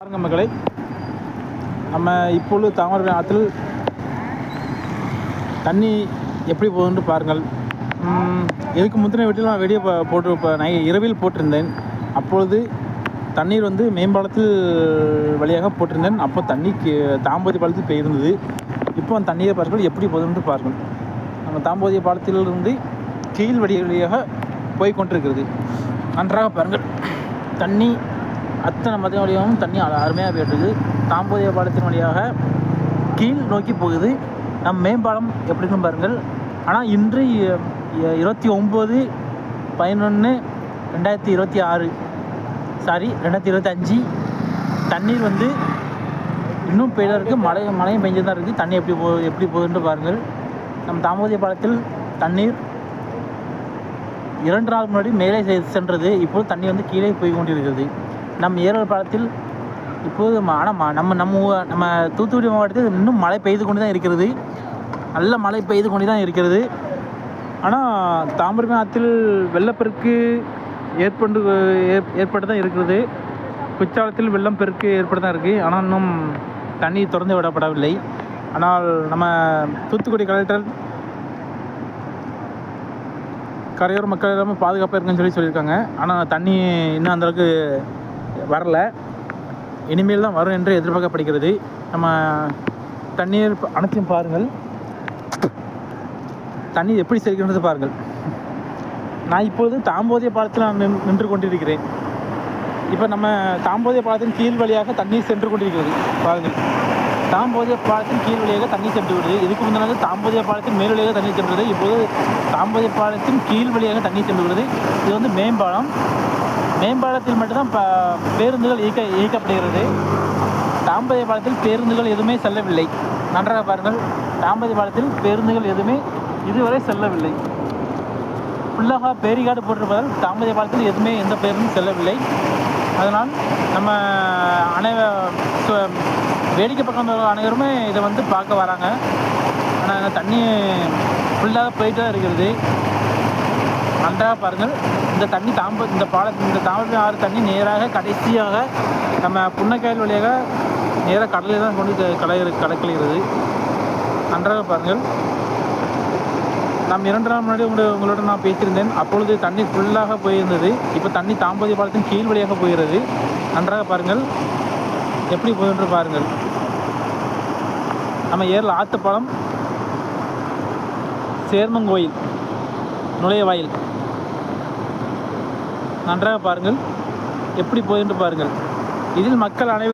பாருங்க மக்களை, நம்ம இப்பொழுது தாமிரபரணி ஆற்றில் தண்ணி எப்படி போகுதுன்னு பாருங்கள். இதுக்கு முந்தின வீட்டில் நான் வெளியே போட்டு இரவில் போட்டிருந்தேன். அப்பொழுது தண்ணீர் வந்து மேம்பாலத்தில் வழியாக போட்டிருந்தேன். அப்போ தண்ணி தாம்பதி பாலத்தில் பெய்திருந்தது. இப்போ அந்த தண்ணீரை பாருங்கள் எப்படி போகுதுன்னு பாருங்கள். நம்ம தாம்பதி பாலத்திலிருந்து கீழ் வழியாக போய் கொண்டிருக்கிறது. நன்றாக பாருங்கள், தண்ணி அத்தனை மத வழியாகவும் தண்ணி அருமையாக போயிட்டுருக்கு. தாம்பதிய பாலத்தின் வழியாக கீழ் நோக்கி போகுது. நம் மேம்பாலம் எப்படின்னு பாருங்கள். ஆனால் இன்று 29/11/2025 தண்ணீர் வந்து இன்னும் பெய்ய இருக்குது. மழையும் பெஞ்சு தான் இருக்குது. தண்ணி எப்படி போகுதுன்னு பாருங்கள். நம் தாம்பதிய பாலத்தில் தண்ணீர் 2 நாள் முன்னாடி மேலே சென்றது. இப்போது தண்ணி வந்து கீழே போய் கொண்டிருக்கிறது. நம் ஏரல் பாலத்தில் இப்போது ஆனால் நம்ம தூத்துக்குடி மாவட்டத்தில் இன்னும் மழை பெய்து கொண்டு தான் இருக்கிறது. நல்ல மழை பெய்து கொண்டு தான் இருக்கிறது. ஆனால் தாமிரபரணி ஆற்றில் வெள்ளப்பெருக்கு ஏற்பட்டு தான் இருக்கிறது. குற்றாலத்தில் வெள்ளம் பெருக்கு ஏற்பட்டு தான் இருக்குது. ஆனால் இன்னும் தண்ணி திறந்து விடப்படவில்லை. ஆனால் நம்ம தூத்துக்குடி கலெக்டர் கரையோர மக்கள் எல்லாமே பாதுகாப்பாக இருக்குன்னு சொல்லியிருக்காங்க. ஆனால் தண்ணி இன்னும் அந்தளவுக்கு வரல. இனிமேல் தான் வரும் என்று எதிர்பார்க்கப்படுகிறது. நம்ம தண்ணீர் அனைத்தையும் பாருங்கள், தண்ணீர் எப்படி செல்கின்றது பாருங்கள். நான் இப்பொழுது தாம்போதிய பாலத்தில் நான் நின்று கொண்டிருக்கிறேன். இப்போ நம்ம தாம்போதிய பாலத்தின் கீழ் வழியாக தண்ணீர் சென்று கொண்டிருக்கிறது பாருங்கள். தாம்போதிய பாலத்தின் கீழ் வழியாக தண்ணீர் சென்று விடுது. இதுக்கு முன்னாடி தாம்போதிய பாலத்தின் மேல் வழியாக தண்ணீர் சென்றது. இப்போது தாம்போதிய பாலத்தின் கீழ் வழியாக தண்ணீர் சென்று விடுது. இது வந்து மேம்பாலத்தில் மட்டும்தான் பேருந்துகள் இயக்கப்படுகிறது. தாம்பதிய பாலத்தில் பேருந்துகள் எதுவுமே செல்லவில்லை. நன்றாக பாருங்கள், தாம்பதிய பாலத்தில் பேருந்துகள் எதுவுமே இதுவரை செல்லவில்லை. ஃபுல்லாக பேரிகார்டு போட்டிருப்பதால் தாம்பதிய பாலத்தில் எதுவுமே எந்த பேருந்தும் செல்லவில்லை. அதனால் நம்ம வேடிக்கை பக்கம் அனைவருமே இதை வந்து பார்க்க வராங்க. ஆனால் தண்ணி ஃபுல்லாக போயிட்டு தான் இருக்கிறது. நன்றாக பாருங்கள், இந்த தண்ணி இந்த தாமிரபரணி ஆறு தண்ணி நேராக கடைசியாக நம்ம புன்னக்காயல் வழியாக நேராக கடலில் தான் கொண்டு கலக்கிறது. நன்றாக பாருங்கள். நாம் 2 நாள் முன்னாடி உங்களோட நான் பேசியிருந்தேன். அப்பொழுது தண்ணி ஃபுல்லாக போயிருந்தது. இப்போ தண்ணி தாம்பதிய பாலத்தின் கீழ் வழியாக போகிறது. நன்றாக பாருங்கள் எப்படி போகுதுன்று பாருங்கள். நம்ம ஏரில் ஆத்துப்பாலம், சேர்மங்கோயில் நுழைவாயில். நன்றாக பாருங்கள் எப்படி போகுதுன்று பாருங்கள். இதில் மக்கள் அனைவரும்